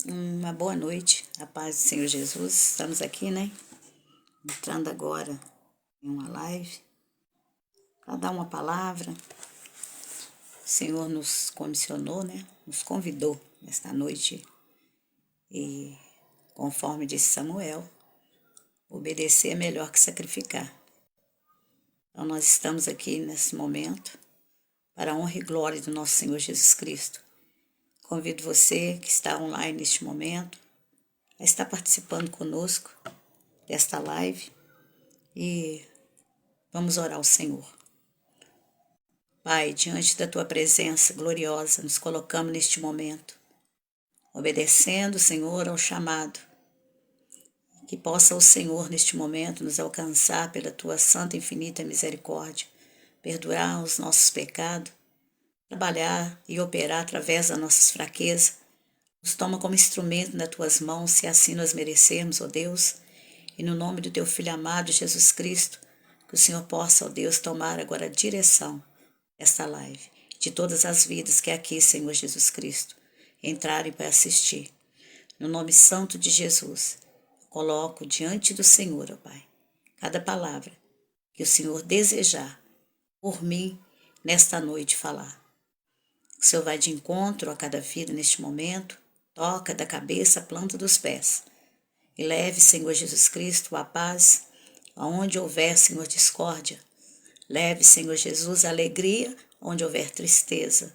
Uma boa noite, a paz do Senhor Jesus. Estamos aqui, né? Entrando agora em uma live para dar uma palavra. O Senhor nos comissionou, né? Nos convidou nesta noite e, conforme disse Samuel, obedecer é melhor que sacrificar. Então, nós estamos aqui nesse momento para a honra e glória do nosso Senhor Jesus Cristo. Convido você que está online neste momento a estar participando conosco desta live e vamos orar ao Senhor. Pai, diante da Tua presença gloriosa, nos colocamos neste momento, obedecendo, Senhor, ao chamado. Que possa o Senhor, neste momento, nos alcançar pela Tua santa e infinita misericórdia, perdoar os nossos pecados, trabalhar e operar através das nossas fraquezas. Nos toma como instrumento nas Tuas mãos, se assim nós merecermos, ó Deus, e no nome do Teu Filho amado, Jesus Cristo, que o Senhor possa, ó Deus, tomar agora a direção desta live, de todas as vidas que aqui, Senhor Jesus Cristo, entrarem para assistir. No nome santo de Jesus, coloco diante do Senhor, ó Pai, cada palavra que o Senhor desejar por mim nesta noite falar. O Senhor vai de encontro a cada vida neste momento, toca da cabeça à planta dos pés. E leve, Senhor Jesus Cristo, a paz aonde houver, Senhor, discórdia. Leve, Senhor Jesus, a alegria onde houver tristeza.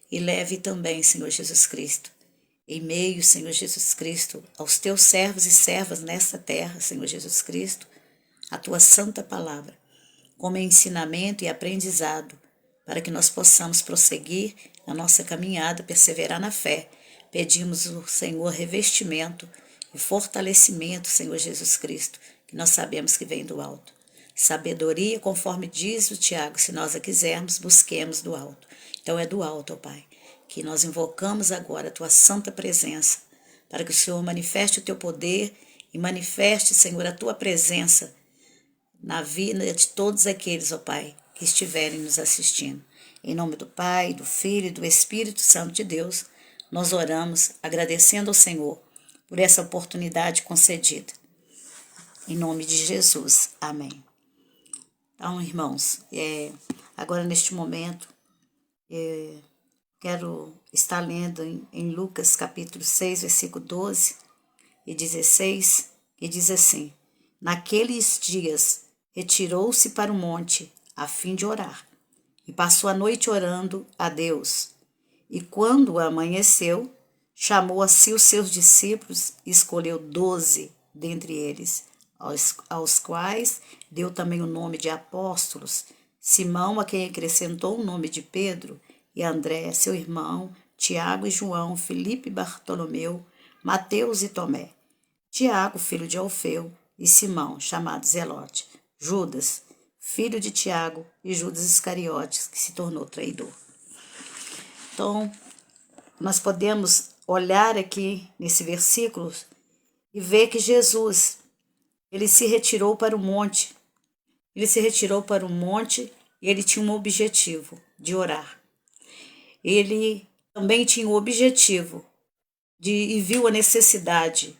E leve também, Senhor Jesus Cristo, em meio, Senhor Jesus Cristo, aos teus servos e servas nesta terra, Senhor Jesus Cristo, a tua santa palavra, como ensinamento e aprendizado, para que nós possamos prosseguir na nossa caminhada, perseverar na fé. Pedimos o Senhor revestimento e fortalecimento, Senhor Jesus Cristo, que nós sabemos que vem do alto. Sabedoria, conforme diz o Tiago, se nós a quisermos, busquemos do alto. Então é do alto, ó Pai, que nós invocamos agora a Tua santa presença, para que o Senhor manifeste o Teu poder e manifeste, Senhor, a Tua presença na vida de todos aqueles, ó Pai, que estiverem nos assistindo. Em nome do Pai, do Filho e do Espírito Santo de Deus, nós oramos agradecendo ao Senhor por essa oportunidade concedida. Em nome de Jesus. Amém. Então, irmãos, agora neste momento, quero estar lendo em Lucas capítulo 6, versículo 12 e 16, que diz assim: Naqueles dias retirou-se para o monte a fim de orar, e passou a noite orando a Deus. E quando amanheceu, chamou a si os seus discípulos e escolheu 12 dentre eles, aos quais deu também o nome de apóstolos: Simão, a quem acrescentou o nome de Pedro, e André, seu irmão, Tiago e João, Filipe e Bartolomeu, Mateus e Tomé, Tiago, filho de Alfeu, e Simão, chamado Zelote, Judas, filho de Tiago, e Judas Iscariotes, que se tornou traidor. Então, nós podemos olhar aqui nesse versículo e ver que Jesus, ele se retirou para o monte. Ele se retirou para o monte e ele tinha um objetivo de orar. Ele também tinha o objetivo e viu a necessidade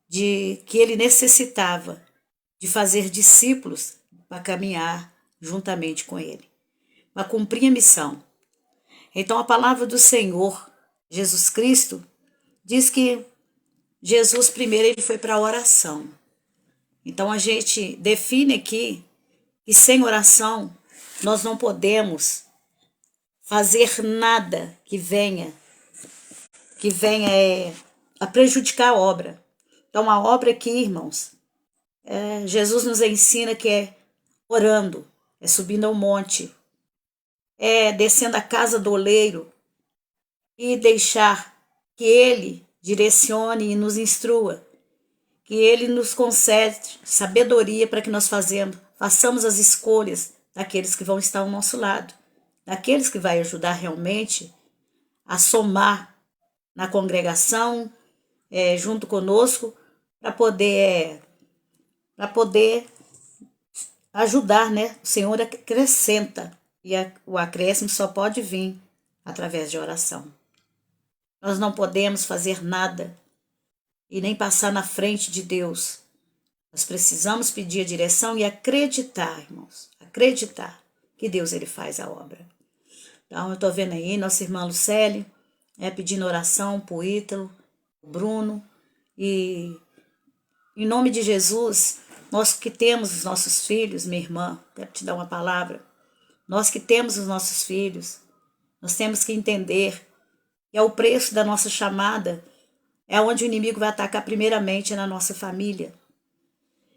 de que ele necessitava de fazer discípulos para caminhar juntamente com ele, para cumprir a missão. Então a palavra do Senhor, Jesus Cristo, diz que Jesus primeiro ele foi para a oração. Então a gente define aqui que sem oração nós não podemos fazer nada que venha a prejudicar a obra. Então a obra aqui, irmãos, Jesus nos ensina que é orando, é subindo ao monte, é descendo a casa do oleiro e deixar que ele direcione e nos instrua, que ele nos concede sabedoria para que nós façamos as escolhas daqueles que vão estar ao nosso lado, daqueles que vai ajudar realmente a somar na congregação, junto conosco, para poder ajudar, né? O Senhor acrescenta, e o acréscimo só pode vir através de oração. Nós não podemos fazer nada e nem passar na frente de Deus. Nós precisamos pedir a direção e acreditar, irmãos, acreditar que Deus ele faz a obra. Então, eu estou vendo aí nossa irmã Lucélia, pedindo oração para o Ítalo, o Bruno, e em nome de Jesus, nós que temos os nossos filhos, minha irmã, quero te dar uma palavra, nós que temos os nossos filhos, nós temos que entender que é o preço da nossa chamada, é onde o inimigo vai atacar primeiramente na nossa família.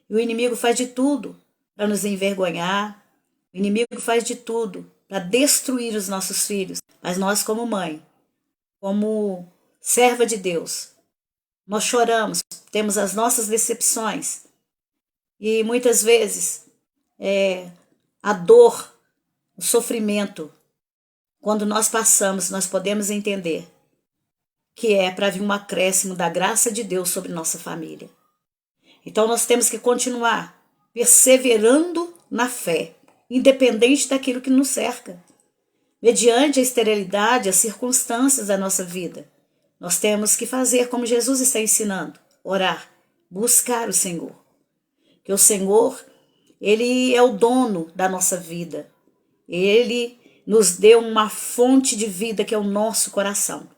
E o inimigo faz de tudo para nos envergonhar, o inimigo faz de tudo para destruir os nossos filhos. Mas nós, como mãe, como serva de Deus, nós choramos, temos as nossas decepções. E muitas vezes a dor, o sofrimento, quando nós passamos, nós podemos entender que é para vir um acréscimo da graça de Deus sobre nossa família. Então nós temos que continuar perseverando na fé, independente daquilo que nos cerca. Mediante a esterilidade, as circunstâncias da nossa vida, nós temos que fazer como Jesus está ensinando, orar, buscar o Senhor. Que o Senhor, ele é o dono da nossa vida. Ele nos deu uma fonte de vida que é o nosso coração,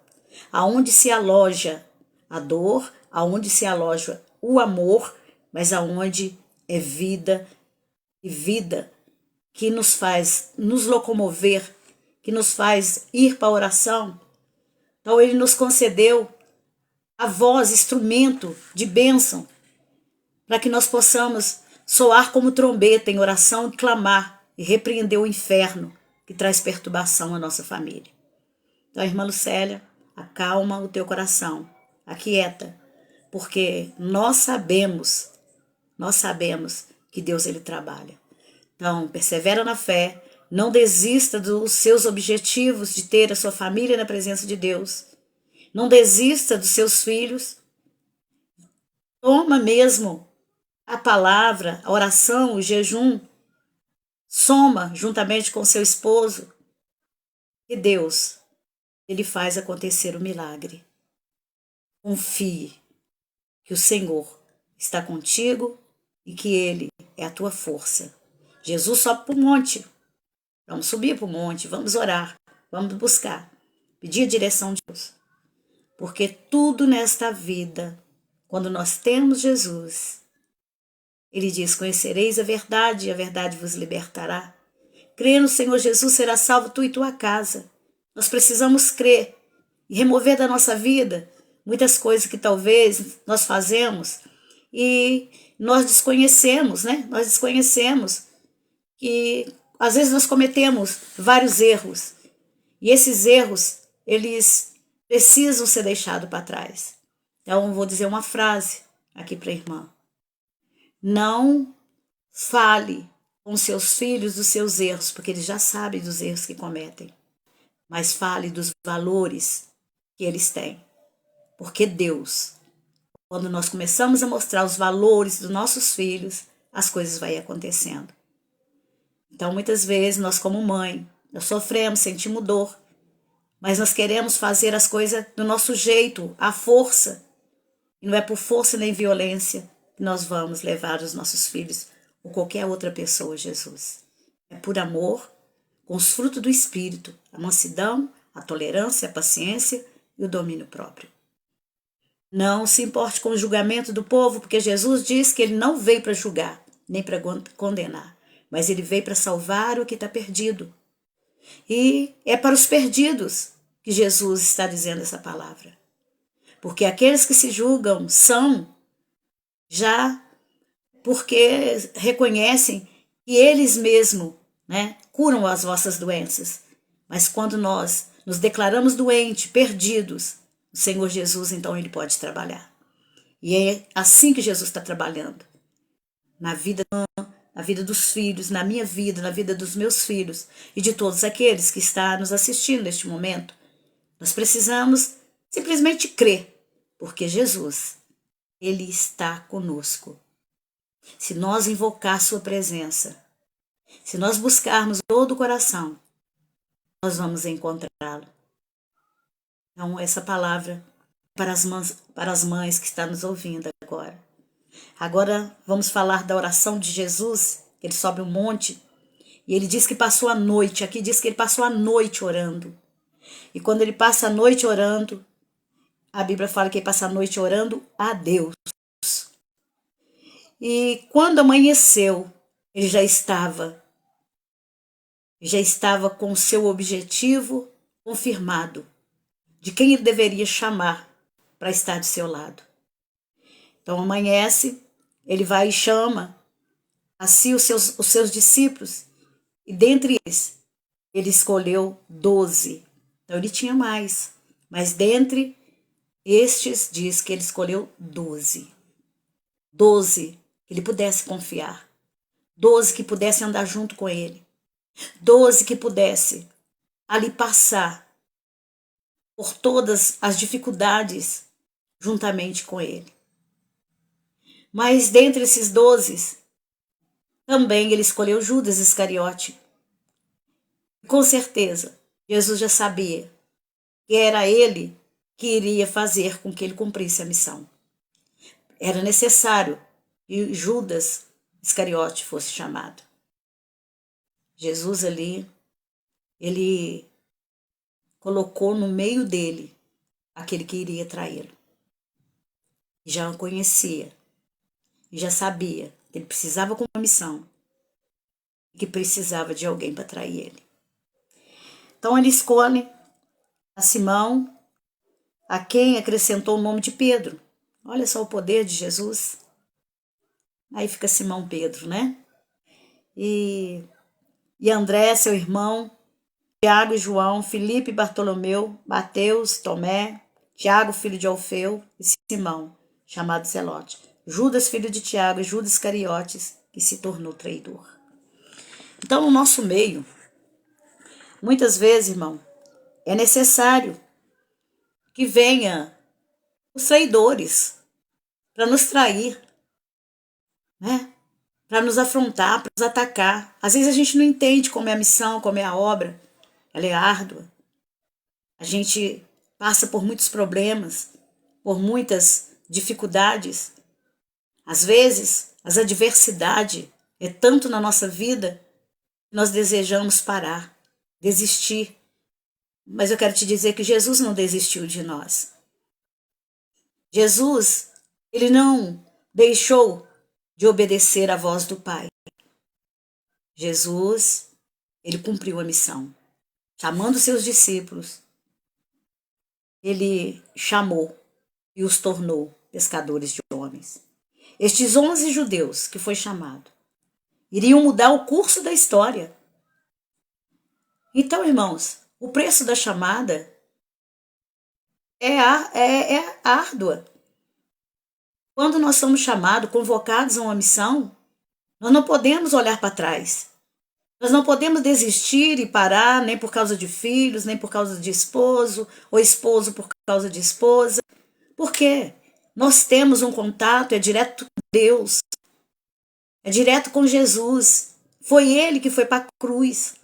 aonde se aloja a dor, aonde se aloja o amor, mas aonde é vida e vida que nos faz nos locomover, que nos faz ir para a oração. Então ele nos concedeu a voz, instrumento de bênção, para que nós possamos soar como trombeta em oração e clamar e repreender o inferno que traz perturbação à nossa família. Então, irmã Lucélia, acalma o teu coração, aquieta, porque nós sabemos que Deus ele trabalha. Então, persevera na fé, não desista dos seus objetivos de ter a sua família na presença de Deus. Não desista dos seus filhos. Toma mesmo a palavra, a oração, o jejum. Soma juntamente com seu esposo. E Deus, ele faz acontecer o milagre. Confie que o Senhor está contigo e que ele é a tua força. Jesus sobe para o monte. Vamos subir para o monte, vamos orar, vamos buscar, pedir a direção de Deus. Porque tudo nesta vida, quando nós temos Jesus, ele diz, conhecereis a verdade e a verdade vos libertará. Crê no Senhor Jesus, será salvo tu e tua casa. Nós precisamos crer e remover da nossa vida muitas coisas que talvez nós fazemos e nós desconhecemos, né? Nós desconhecemos que às vezes nós cometemos vários erros e esses erros, eles precisam ser deixados para trás. Então, vou dizer uma frase aqui para a irmã. Não fale com seus filhos dos seus erros, porque eles já sabem dos erros que cometem. Mas fale dos valores que eles têm. Porque Deus, quando nós começamos a mostrar os valores dos nossos filhos, as coisas vão acontecendo. Então, muitas vezes, nós como mãe, nós sofremos, sentimos dor, mas nós queremos fazer as coisas do nosso jeito, à força. E não é por força nem violência que nós vamos levar os nossos filhos ou qualquer outra pessoa a Jesus. É por amor, com os frutos do Espírito, a mansidão, a tolerância, a paciência e o domínio próprio. Não se importe com o julgamento do povo, porque Jesus diz que ele não veio para julgar, nem para condenar, mas ele veio para salvar o que está perdido. E é para os perdidos que Jesus está dizendo essa palavra. Porque aqueles que se julgam são já porque reconhecem que eles mesmos, né, curam as vossas doenças. Mas quando nós nos declaramos doentes, perdidos, o Senhor Jesus, então, ele pode trabalhar. E é assim que Jesus está trabalhando. Na vida dos filhos, na minha vida, na vida dos meus filhos e de todos aqueles que estão nos assistindo neste momento. Nós precisamos simplesmente crer, porque Jesus, ele está conosco. Se nós invocar sua presença, se nós buscarmos todo o coração, nós vamos encontrá-lo. Então, essa palavra para as mães que estão nos ouvindo agora. Agora, vamos falar da oração de Jesus. Ele sobe um monte e ele diz que passou a noite. Aqui diz que ele passou a noite orando. E quando ele passa a noite orando, a Bíblia fala que ele passa a noite orando a Deus. E quando amanheceu, ele já estava com o seu objetivo confirmado, de quem ele deveria chamar para estar do seu lado. Então amanhece, ele vai e chama assim os seus discípulos, e dentre eles, ele escolheu 12. Então ele tinha mais, mas dentre estes diz que ele escolheu 12. 12 que ele pudesse confiar, 12 que pudesse andar junto com ele, 12 que pudesse ali passar por todas as dificuldades juntamente com ele. Mas dentre esses 12, também ele escolheu Judas Iscariote. Com certeza, Jesus já sabia que era ele que iria fazer com que ele cumprisse a missão. Era necessário que Judas Iscariote fosse chamado. Jesus ali, ele colocou no meio dele aquele que iria traí-lo. Já o conhecia, já sabia que ele precisava com uma missão, que precisava de alguém para trair ele. Então ele escolhe a Simão, a quem acrescentou o nome de Pedro. Olha só o poder de Jesus. Aí fica Simão Pedro, né? E André, seu irmão, Tiago e João, Filipe e Bartolomeu, Mateus, Tomé, Tiago, filho de Alfeu, e Simão, chamado Zelote, Judas, filho de Tiago, e Judas Iscariotes, que se tornou traidor. Então, no nosso meio, muitas vezes, irmão, é necessário que venha os traidores para nos trair, né? Para nos afrontar, para nos atacar. Às vezes a gente não entende como é a missão, como é a obra. Ela é árdua. A gente passa por muitos problemas, por muitas dificuldades. Às vezes, as adversidades é tanto na nossa vida que nós desejamos parar, desistir. Mas eu quero te dizer que Jesus não desistiu de nós. Jesus, ele não deixou de obedecer à voz do Pai. Jesus, ele cumpriu a missão. Chamando seus discípulos, ele chamou e os tornou pescadores de homens. Estes 11 judeus que foi chamado iriam mudar o curso da história. Então, irmãos, o preço da chamada é árdua. Quando nós somos chamados, convocados a uma missão, nós não podemos olhar para trás. Nós não podemos desistir e parar, nem por causa de filhos, nem por causa de esposo, ou esposo por causa de esposa. Por quê? Nós temos um contato, é direto com Deus, é direto com Jesus. Foi Ele que foi para a cruz,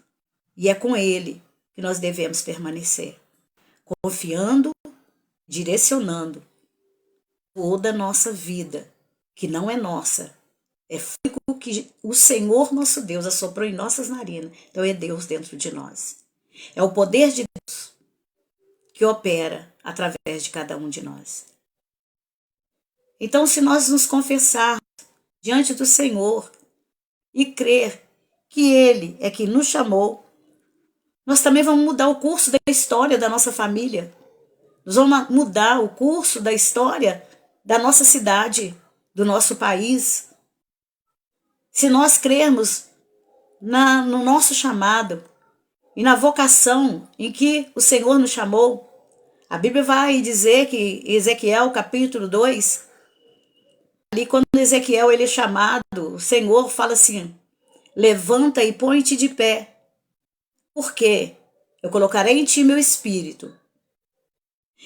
e é com Ele que nós devemos permanecer, confiando, direcionando toda a nossa vida, que não é nossa, é fogo que o Senhor nosso Deus assoprou em nossas narinas. Então é Deus dentro de nós. É o poder de Deus que opera através de cada um de nós. Então, se nós nos confessarmos diante do Senhor e crer que Ele é que nos chamou, nós também vamos mudar o curso da história da nossa família. Nós vamos mudar o curso da história da nossa cidade, do nosso país. Se nós crermos no nosso chamado e na vocação em que o Senhor nos chamou, a Bíblia vai dizer que Ezequiel capítulo 2, ali quando Ezequiel ele é chamado, o Senhor fala assim: levanta e põe-te de pé, porque eu colocarei em ti meu espírito.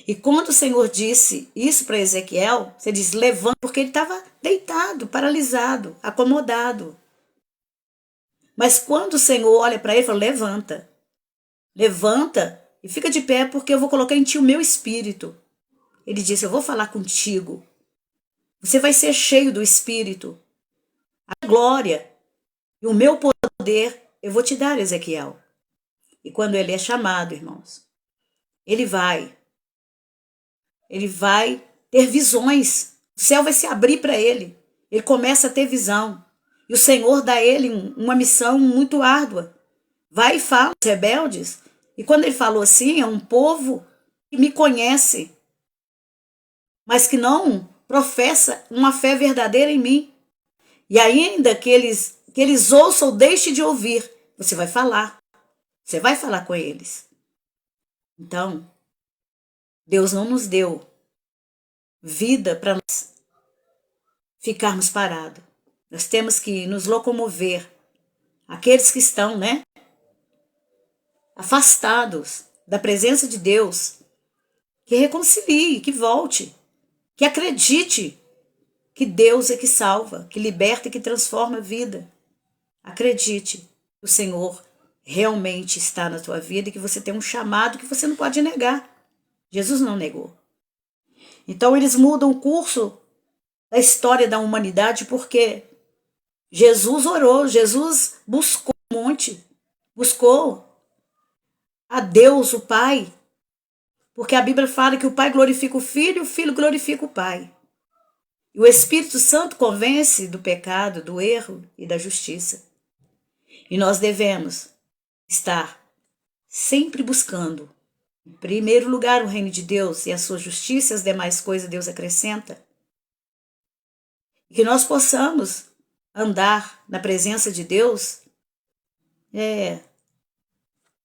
E quando o Senhor disse isso para Ezequiel, você diz levanta, porque ele estava deitado, paralisado, acomodado. Mas quando o Senhor olha para ele, ele fala: levanta, levanta e fica de pé porque eu vou colocar em ti o meu espírito. Ele disse, eu vou falar contigo. Você vai ser cheio do espírito. A glória e o meu poder eu vou te dar, Ezequiel. E quando ele é chamado, irmãos, ele vai ter visões. O céu vai se abrir para ele. Ele começa a ter visão. E o Senhor dá a ele uma missão muito árdua. Vai e fala aos rebeldes. E quando ele falou assim, é um povo que me conhece, mas que não professa uma fé verdadeira em mim. E ainda que eles ouçam ou deixem de ouvir, você vai falar. Você vai falar com eles. Então, Deus não nos deu vida para nós ficarmos parados. Nós temos que nos locomover. Aqueles que estão, né, afastados da presença de Deus, que reconcilie, que volte, que acredite que Deus é que salva, que liberta e que transforma a vida. Acredite que o Senhor realmente está na tua vida e que você tem um chamado que você não pode negar. Jesus não negou. Então eles mudam o curso da história da humanidade porque Jesus orou, Jesus buscou um monte, buscou a Deus, o Pai, porque a Bíblia fala que o Pai glorifica o Filho e o Filho glorifica o Pai. E o Espírito Santo convence do pecado, do erro e da justiça. E nós devemos estar sempre buscando, em primeiro lugar, o reino de Deus e a sua justiça, e as demais coisas Deus acrescenta. E que nós possamos andar na presença de Deus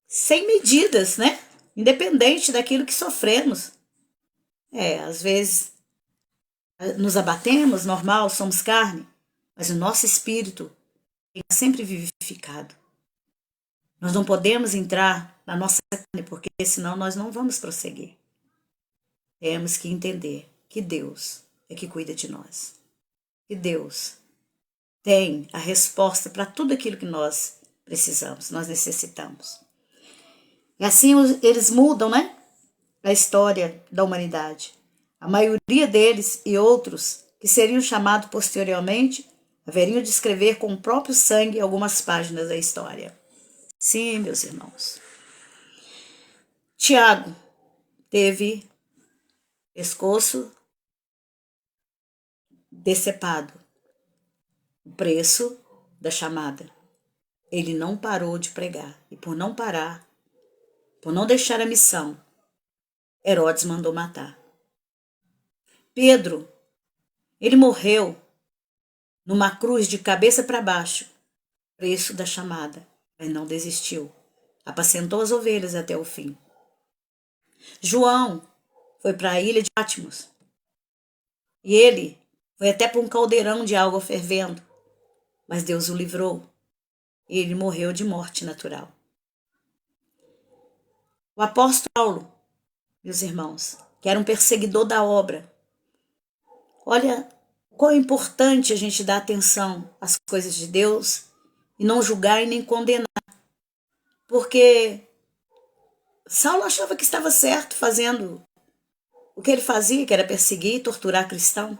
sem medidas, né? Independente daquilo que sofremos. Às vezes nos abatemos, normal, somos carne, mas o nosso espírito é sempre vivificado. Nós não podemos entrar na nossa carne, porque senão nós não vamos prosseguir. Temos que entender que Deus é que cuida de nós. Que Deus tem a resposta para tudo aquilo que nós precisamos, nós necessitamos. E assim eles mudam, né, a história da humanidade. A maioria deles e outros que seriam chamados posteriormente haveriam de escrever com o próprio sangue algumas páginas da história. Sim, meus irmãos. Tiago teve pescoço decepado. O preço da chamada. Ele não parou de pregar. E por não parar, por não deixar a missão, Herodes mandou matar. Pedro, ele morreu numa cruz de cabeça para baixo. Preço da chamada. Mas não desistiu. Apacentou as ovelhas até o fim. João foi para a ilha de Patmos. E ele foi até para um caldeirão de água fervendo. Mas Deus o livrou. E ele morreu de morte natural. O apóstolo Paulo, meus irmãos, que era um perseguidor da obra. Olha quão é importante a gente dar atenção às coisas de Deus e não julgar e nem condenar. Porque Saulo achava que estava certo fazendo o que ele fazia, que era perseguir e torturar cristão.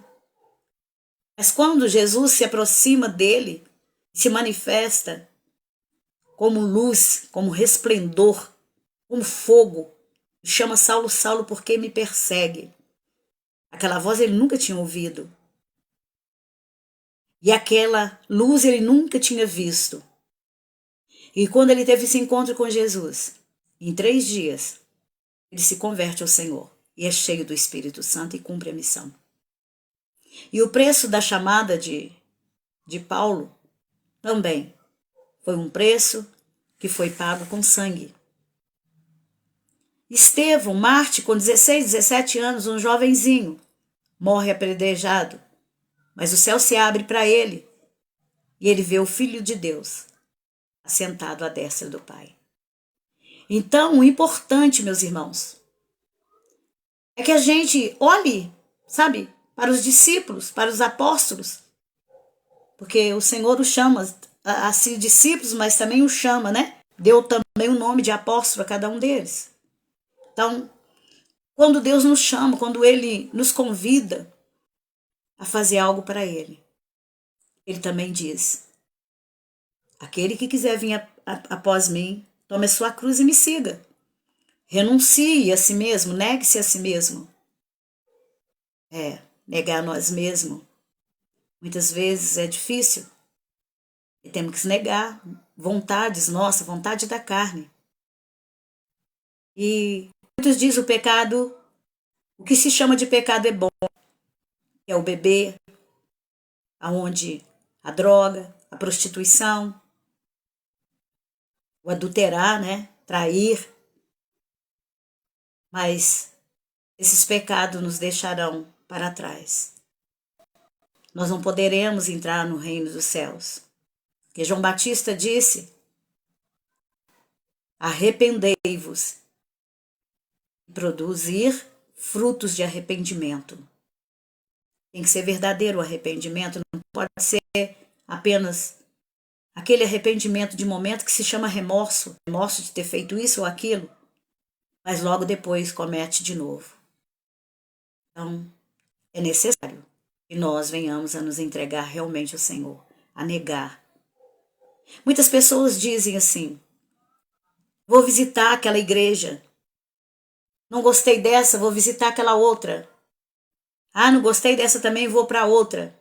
Mas quando Jesus se aproxima dele, se manifesta como luz, como resplendor, como fogo, chama Saulo, Saulo, porque me persegue. Aquela voz ele nunca tinha ouvido. E aquela luz ele nunca tinha visto. E quando ele teve esse encontro com Jesus, em 3 dias, ele se converte ao Senhor e é cheio do Espírito Santo e cumpre a missão. E o preço da chamada de Paulo também foi um preço que foi pago com sangue. Estevão, Marte, com 16, 17 anos, um jovenzinho, morre apedrejado, mas o céu se abre para ele e ele vê o Filho de Deus assentado à destra do Pai. Então, o importante, meus irmãos, é que a gente olhe, sabe, para os discípulos, para os apóstolos, porque o Senhor os chama assim discípulos, mas também os chama, né? Deu também o nome de apóstolo a cada um deles. Então, quando Deus nos chama, quando Ele nos convida a fazer algo para Ele, Ele também diz: aquele que quiser vir após mim, tome a sua cruz e me siga. Renuncie a si mesmo, negue-se a si mesmo. Negar a nós mesmos. Muitas vezes é difícil. E temos que se negar vontades nossas, vontade da carne. E muitos dizem o pecado, o que se chama de pecado é bom. É o beber, aonde a droga, a prostituição, o adulterar, né? Trair. Mas esses pecados nos deixarão para trás. Nós não poderemos entrar no reino dos céus. Porque João Batista disse: arrependei-vos e produzir frutos de arrependimento. Tem que ser verdadeiro o arrependimento, não pode ser apenas aquele arrependimento de momento que se chama remorso de ter feito isso ou aquilo, mas logo depois comete de novo. Então, é necessário que nós venhamos a nos entregar realmente ao Senhor, a negar. Muitas pessoas dizem assim: vou visitar aquela igreja, não gostei dessa, vou visitar aquela outra. Ah, não gostei dessa também, vou para outra.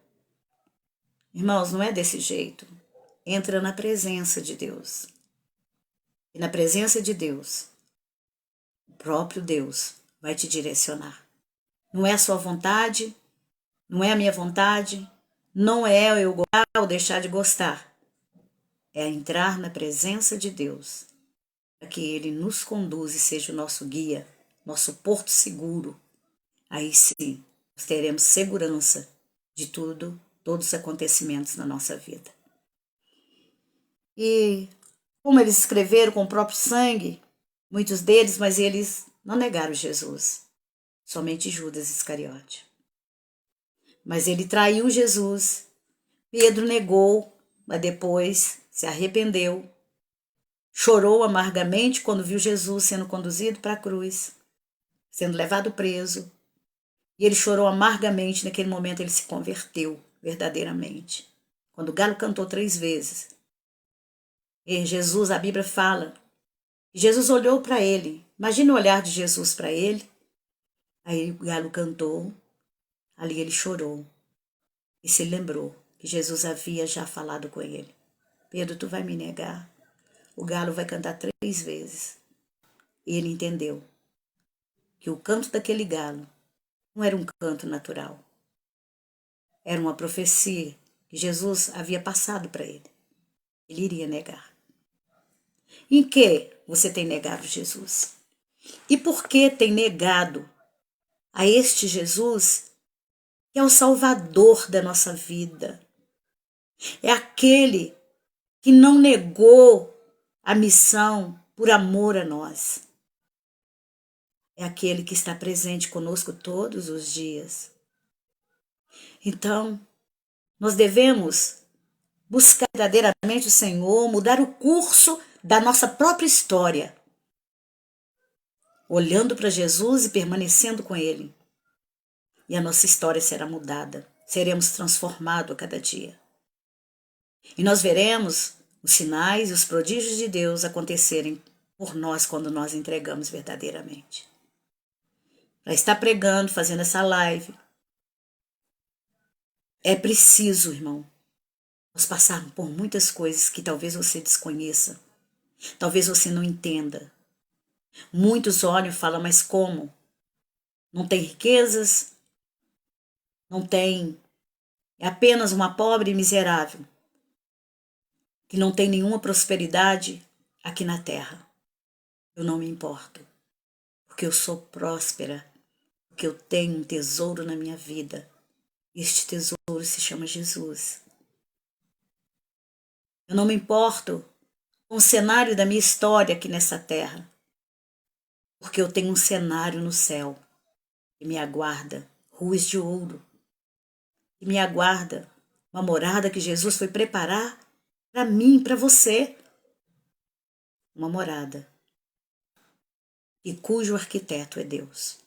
Irmãos, não é desse jeito. Entra na presença de Deus. E na presença de Deus, o próprio Deus vai te direcionar. Não é a sua vontade, não é a minha vontade, não é eu gostar ou deixar de gostar. É entrar na presença de Deus, para que Ele nos conduza e seja o nosso guia, nosso porto seguro. Aí sim, nós teremos segurança de tudo, todos os acontecimentos na nossa vida. E como eles escreveram com o próprio sangue, muitos deles, mas eles não negaram Jesus, somente Judas Iscariote. Mas ele traiu Jesus, Pedro negou, mas depois se arrependeu, chorou amargamente quando viu Jesus sendo conduzido para a cruz, sendo levado preso, e ele chorou amargamente. Naquele momento ele se converteu verdadeiramente. Quando o galo cantou 3 vezes, e Jesus, a Bíblia fala, Jesus olhou para ele. Imagina o olhar de Jesus para ele. Aí o galo cantou, ali ele chorou e se lembrou que Jesus havia já falado com ele: Pedro, tu vai me negar? O galo vai cantar 3 vezes. E ele entendeu que o canto daquele galo não era um canto natural. Era uma profecia que Jesus havia passado para ele. Ele iria negar. Em que você tem negado Jesus? E por que tem negado a este Jesus, que é o Salvador da nossa vida? É aquele que não negou a missão por amor a nós. É aquele que está presente conosco todos os dias. Então, nós devemos buscar verdadeiramente o Senhor, mudar o curso da nossa própria história, olhando para Jesus e permanecendo com Ele. E a nossa história será mudada, seremos transformados a cada dia. E nós veremos os sinais e os prodígios de Deus acontecerem por nós quando nós entregamos verdadeiramente. Para estar pregando, fazendo essa live, é preciso, irmão, nós passarmos por muitas coisas que talvez você desconheça, talvez você não entenda. Muitos olham e falam: mas como? Não tem riquezas? Não tem? É apenas uma pobre e miserável, que não tem nenhuma prosperidade aqui na terra. Eu não me importo, porque eu sou próspera, porque eu tenho um tesouro na minha vida. Este tesouro se chama Jesus. Eu não me importo com o cenário da minha história aqui nessa terra, porque eu tenho um cenário no céu que me aguarda, ruas de ouro, que me aguarda uma morada que Jesus foi preparar para mim, para você. Uma morada e cujo arquiteto é Deus.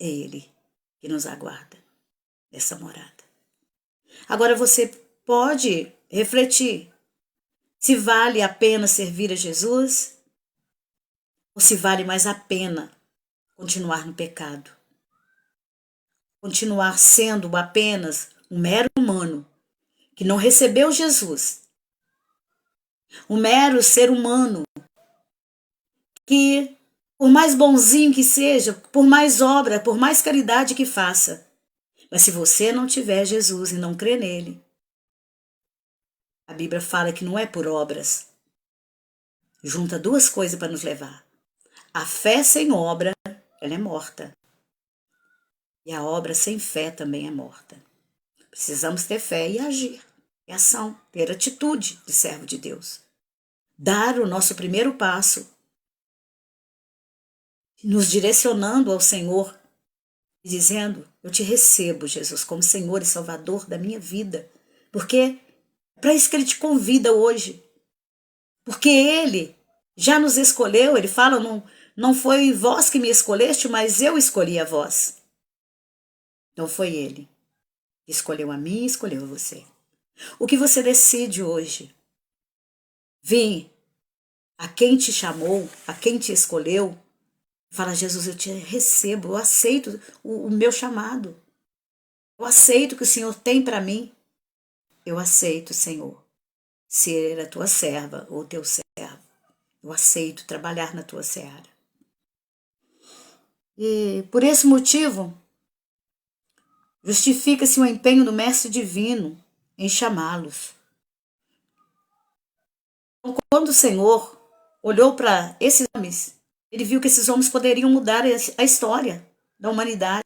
É Ele que nos aguarda nessa morada. Agora você pode refletir se vale a pena servir a Jesus ou se vale mais a pena continuar no pecado. Continuar sendo apenas um mero humano que não recebeu Jesus. Um mero ser humano que, por mais bonzinho que seja, por mais obra, por mais caridade que faça, mas se você não tiver Jesus e não crer nele, a Bíblia fala que não é por obras. Junta duas coisas para nos levar. A fé sem obra, ela é morta. E a obra sem fé também é morta. Precisamos ter fé e agir. E ação, ter atitude de servo de Deus. Dar o nosso primeiro passo, nos direcionando ao Senhor e dizendo: eu te recebo, Jesus, como Senhor e Salvador da minha vida. Porque é para isso que Ele te convida hoje. Porque Ele já nos escolheu. Ele fala: não foi vós que me escolheste, mas eu escolhi a vós. Não foi Ele que escolheu a mim e escolheu a você. O que você decide hoje? Vem a quem te chamou, a quem te escolheu. Fala: Jesus, eu te recebo, eu aceito o meu chamado. Eu aceito o que o Senhor tem para mim. Eu aceito, Senhor, ser a tua serva ou teu servo. Eu aceito trabalhar na tua seara. E por esse motivo, justifica-se o empenho do Mestre Divino em chamá-los. Quando o Senhor olhou para esses homens, ele viu que esses homens poderiam mudar a história da humanidade.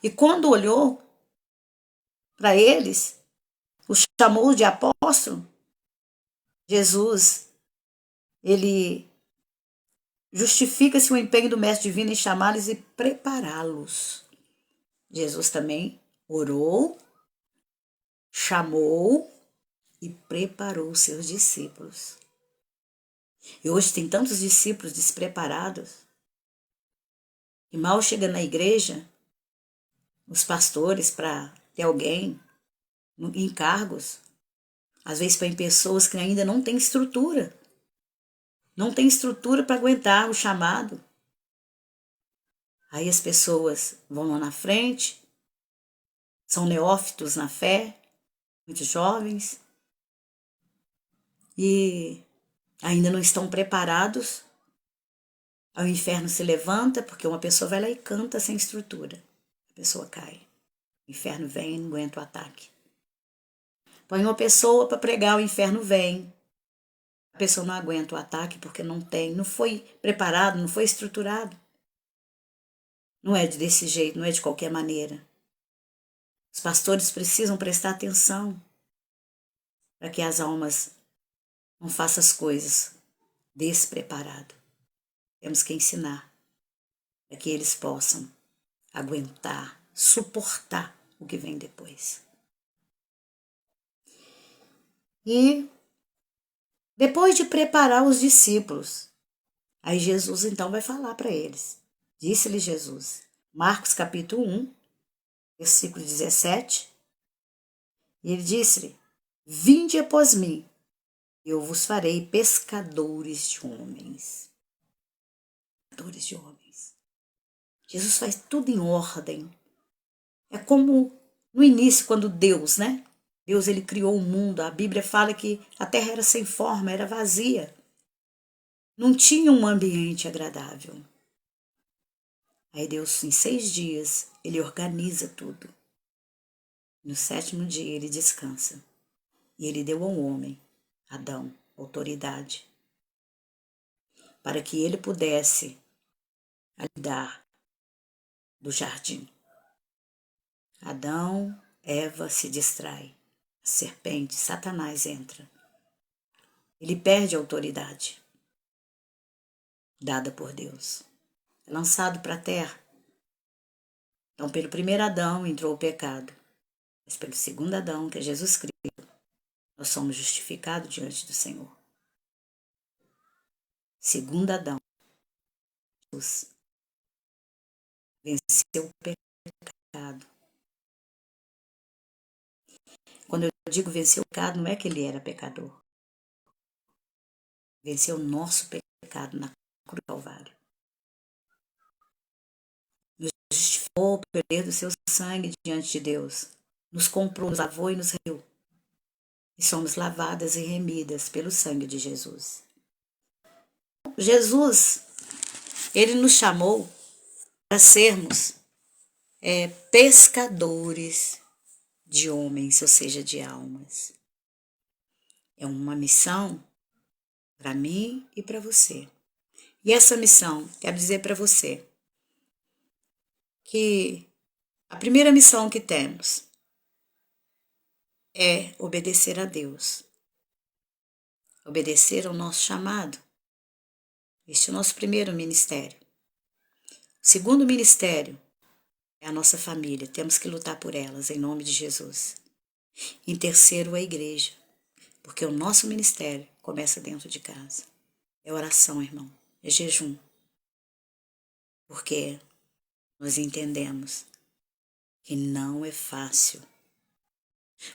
E quando olhou para eles, os chamou de apóstolo, Jesus, ele justifica-se o empenho do Mestre Divino em chamá-los e prepará-los. Jesus também orou, chamou e preparou os seus discípulos. E hoje tem tantos discípulos despreparados que mal chega na igreja, os pastores, para ter alguém em cargos, às vezes para pessoas que ainda não têm estrutura. Não tem estrutura para aguentar o chamado. Aí as pessoas vão lá na frente, são neófitos na fé, muito jovens, e ainda não estão preparados. Aí o inferno se levanta, porque uma pessoa vai lá e canta sem estrutura. A pessoa cai. O inferno vem e não aguenta o ataque. Põe uma pessoa para pregar, o inferno vem. A pessoa não aguenta o ataque porque não foi preparado, não foi estruturado. Não é desse jeito, não é de qualquer maneira. Os pastores precisam prestar atenção para que as almas não façam as coisas despreparado. Temos que ensinar para que eles possam aguentar, suportar o que vem depois. E depois de preparar os discípulos, aí Jesus então vai falar para eles. Disse-lhe Jesus, Marcos capítulo 1, versículo 17, e ele disse-lhe: vinde após mim, e eu vos farei pescadores de homens. Pescadores de homens. Jesus faz tudo em ordem. É como no início, quando Deus, né? Deus, ele criou o mundo. A Bíblia fala que a terra era sem forma, era vazia. Não tinha um ambiente agradável. Aí Deus, em 6 dias, ele organiza tudo. No 7º dia, ele descansa. E ele deu ao homem, Adão, autoridade, para que ele pudesse cuidar do jardim. Adão, Eva se distrai. A serpente, Satanás entra. Ele perde a autoridade dada por Deus. É lançado para a terra. Então, pelo primeiro Adão entrou o pecado. Mas pelo segundo Adão, que é Jesus Cristo, nós somos justificados diante do Senhor. Segundo Adão, venceu o pecado. Quando eu digo venceu o pecado, não é que ele era pecador. Venceu o nosso pecado na cruz do Calvário. Nos justificou pelo poder do seu sangue diante de Deus. Nos comprou, nos lavou e nos remiu. E somos lavadas e remidas pelo sangue de Jesus. Jesus, ele nos chamou para sermos pescadores de homens, ou seja, de almas. É uma missão para mim e para você. E essa missão, quero dizer para você, que a primeira missão que temos é obedecer a Deus. Obedecer ao nosso chamado. Este é o nosso primeiro ministério. O segundo ministério é a nossa família. Temos que lutar por elas, em nome de Jesus. Em terceiro, a igreja. Porque o nosso ministério começa dentro de casa. É oração, irmão. É jejum. Porque nós entendemos que não é fácil.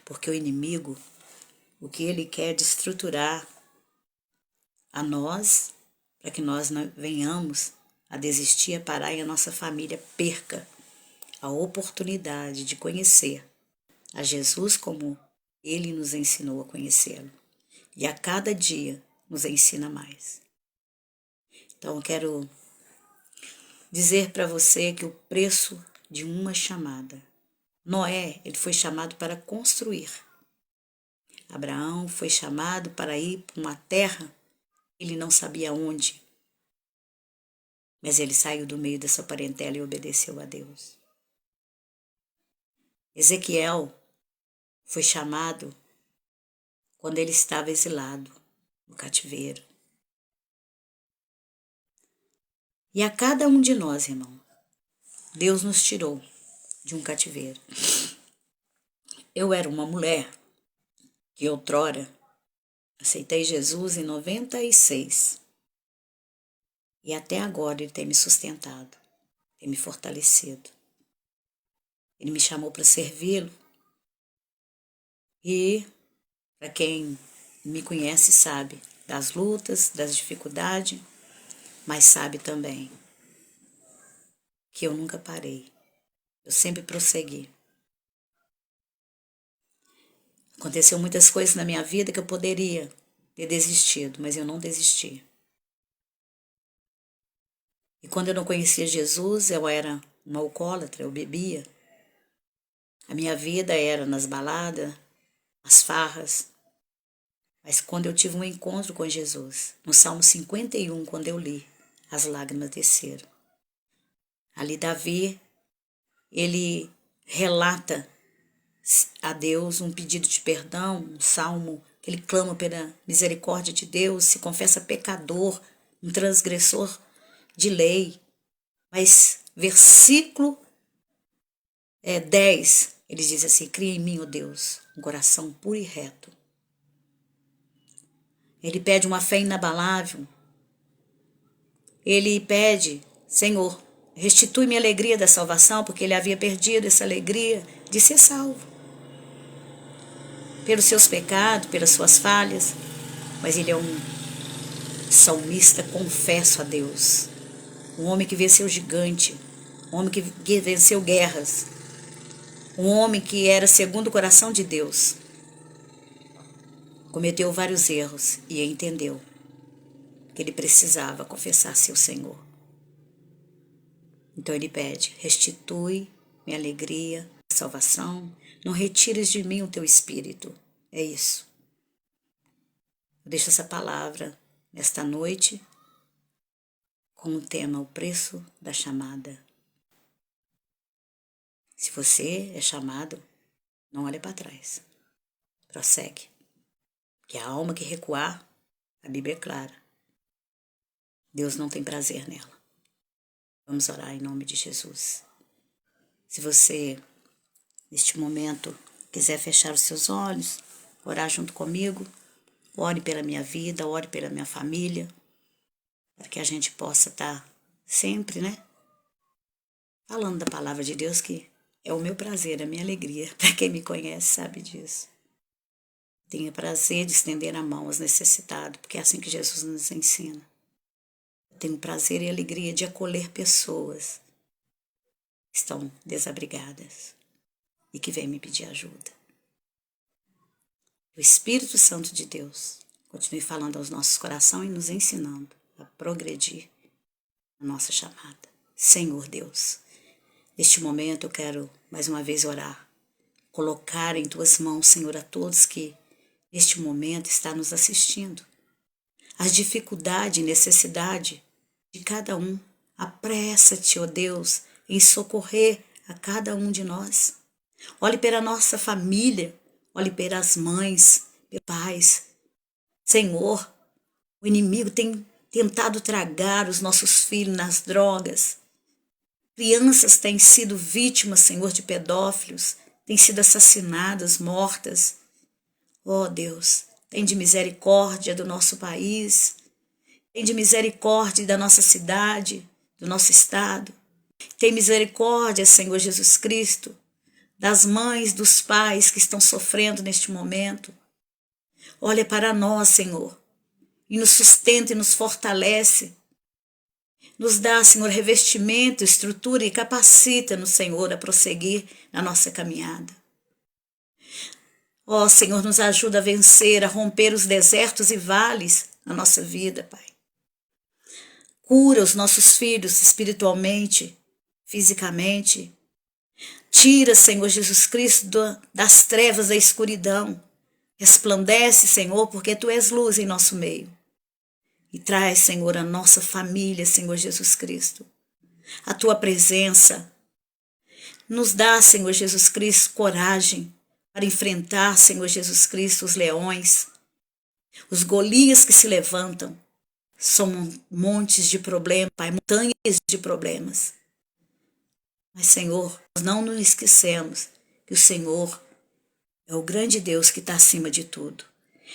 Porque o inimigo, o que ele quer é destruturar a nós, para que nós não venhamos a desistir, a parar e a nossa família perca a oportunidade de conhecer a Jesus como ele nos ensinou a conhecê-lo. E a cada dia nos ensina mais. Então eu quero dizer para você que o preço de uma chamada. Noé, ele foi chamado para construir. Abraão foi chamado para ir para uma terra, ele não sabia onde. Mas ele saiu do meio da sua parentela e obedeceu a Deus. Ezequiel foi chamado quando ele estava exilado no cativeiro. E a cada um de nós, irmão, Deus nos tirou de um cativeiro. Eu era uma mulher que outrora aceitei Jesus em 96. E até agora ele tem me sustentado, tem me fortalecido. Ele me chamou para servi-lo. E para quem me conhece sabe das lutas, das dificuldades, mas sabe também que eu nunca parei. Eu sempre prossegui. Aconteceu muitas coisas na minha vida que eu poderia ter desistido, mas eu não desisti. E quando eu não conhecia Jesus, eu era uma alcoólatra, eu bebia. A minha vida era nas baladas, as farras. Mas quando eu tive um encontro com Jesus, no Salmo 51, quando eu li, as lágrimas desceram. Ali Davi, ele relata a Deus um pedido de perdão, um salmo que ele clama pela misericórdia de Deus, se confessa pecador, um transgressor de lei. Mas versículo 10, ele diz assim: cria em mim, ó Deus, um coração puro e reto. Ele pede uma fé inabalável. Ele pede: Senhor, restitui-me a alegria da salvação, porque ele havia perdido essa alegria de ser salvo. Pelos seus pecados, pelas suas falhas, mas ele é um salmista confesso a Deus. Um homem que venceu o gigante, um homem que venceu guerras, um homem que era segundo o coração de Deus. Cometeu vários erros e entendeu que ele precisava confessar seu Senhor. Então ele pede: restitui minha alegria, salvação, não retires de mim o teu espírito. É isso. Eu deixo essa palavra nesta noite com o tema: o preço da chamada. Se você é chamado, não olhe para trás. Prossegue. Que a alma que recuar, a Bíblia é clara, Deus não tem prazer nela. Vamos orar em nome de Jesus. Se você, neste momento, quiser fechar os seus olhos, orar junto comigo, ore pela minha vida, ore pela minha família, para que a gente possa estar sempre, né? Falando da palavra de Deus, que é o meu prazer, a minha alegria. Para quem me conhece sabe disso. Tenha prazer de estender a mão aos necessitados, porque é assim que Jesus nos ensina. Eu tenho prazer e alegria de acolher pessoas que estão desabrigadas e que vêm me pedir ajuda. O Espírito Santo de Deus continue falando aos nossos corações e nos ensinando a progredir na nossa chamada. Senhor Deus, neste momento eu quero mais uma vez orar, colocar em tuas mãos, Senhor, a todos que neste momento estão nos assistindo. As dificuldades e necessidade de cada um. Apressa-te, ó Deus, em socorrer a cada um de nós. Olhe para a nossa família, olhe para as mães, pelos pais. Senhor, o inimigo tem tentado tragar os nossos filhos nas drogas. Crianças têm sido vítimas, Senhor, de pedófilos, têm sido assassinadas, mortas. Ó Deus, tem de misericórdia do nosso país, tem de misericórdia da nossa cidade, do nosso estado. Tem misericórdia, Senhor Jesus Cristo, das mães, dos pais que estão sofrendo neste momento. Olha para nós, Senhor, e nos sustenta e nos fortalece. Nos dá, Senhor, revestimento, estrutura e capacita-nos, Senhor, a prosseguir na nossa caminhada. Ó, Senhor, nos ajuda a vencer, a romper os desertos e vales na nossa vida, Pai. Cura os nossos filhos espiritualmente, fisicamente. Tira, Senhor Jesus Cristo, das trevas da escuridão. Resplandece, Senhor, porque Tu és luz em nosso meio. E traz, Senhor, a nossa família, Senhor Jesus Cristo. A Tua presença. Nos dá, Senhor Jesus Cristo, coragem para enfrentar, Senhor Jesus Cristo, os leões, os Golias que se levantam. São montes de problemas, Pai, montanhas de problemas. Mas, Senhor, nós não nos esquecemos que o Senhor é o grande Deus que está acima de tudo.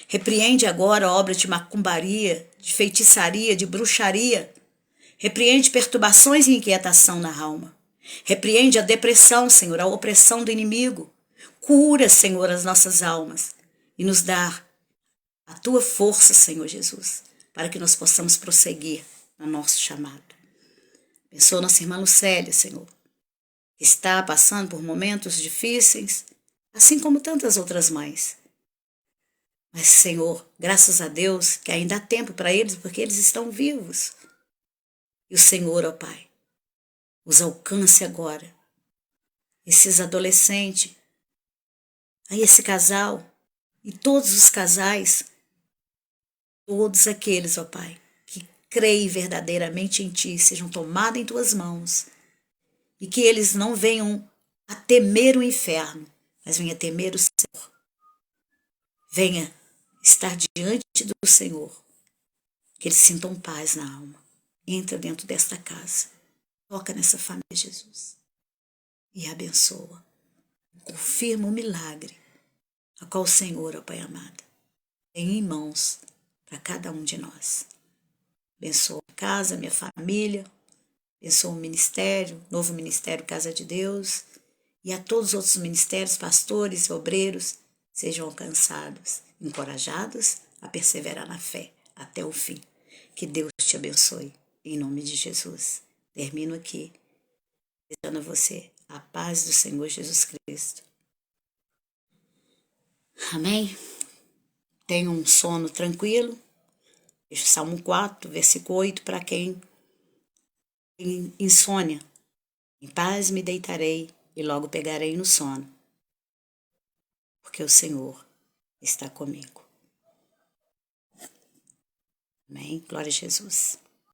Repreende agora a obra de macumbaria, de feitiçaria, de bruxaria. Repreende perturbações e inquietação na alma. Repreende a depressão, Senhor, a opressão do inimigo. Cura, Senhor, as nossas almas e nos dá a Tua força, Senhor Jesus, para que nós possamos prosseguir no nosso chamado. Abençoa nossa irmã Lucélia, Senhor, que está passando por momentos difíceis, assim como tantas outras mães. Mas, Senhor, graças a Deus que ainda há tempo para eles, porque eles estão vivos. E o Senhor, ó Pai, os alcance agora. Esses adolescentes, aí esse casal e todos os casais, todos aqueles, ó Pai, que creem verdadeiramente em Ti, sejam tomados em Tuas mãos e que eles não venham a temer o inferno, mas venham a temer o Senhor. Venha estar diante do Senhor, que eles sintam paz na alma. Entra dentro desta casa, toca nessa família, Jesus, e abençoa. Confirma o milagre, a qual o Senhor, ó Pai amado, tem em mãos para cada um de nós. Abençoa a casa, minha família, abençoa o ministério, novo ministério Casa de Deus, e a todos os outros ministérios, pastores, obreiros, sejam alcançados, encorajados a perseverar na fé até o fim. Que Deus te abençoe, em nome de Jesus. Termino aqui, desejando a você a paz do Senhor Jesus Cristo. Amém? Tenha um sono tranquilo. Deixa o Salmo 4, versículo 8, para quem tem insônia. Em paz me deitarei e logo pegarei no sono, porque o Senhor está comigo. Amém? Glória a Jesus.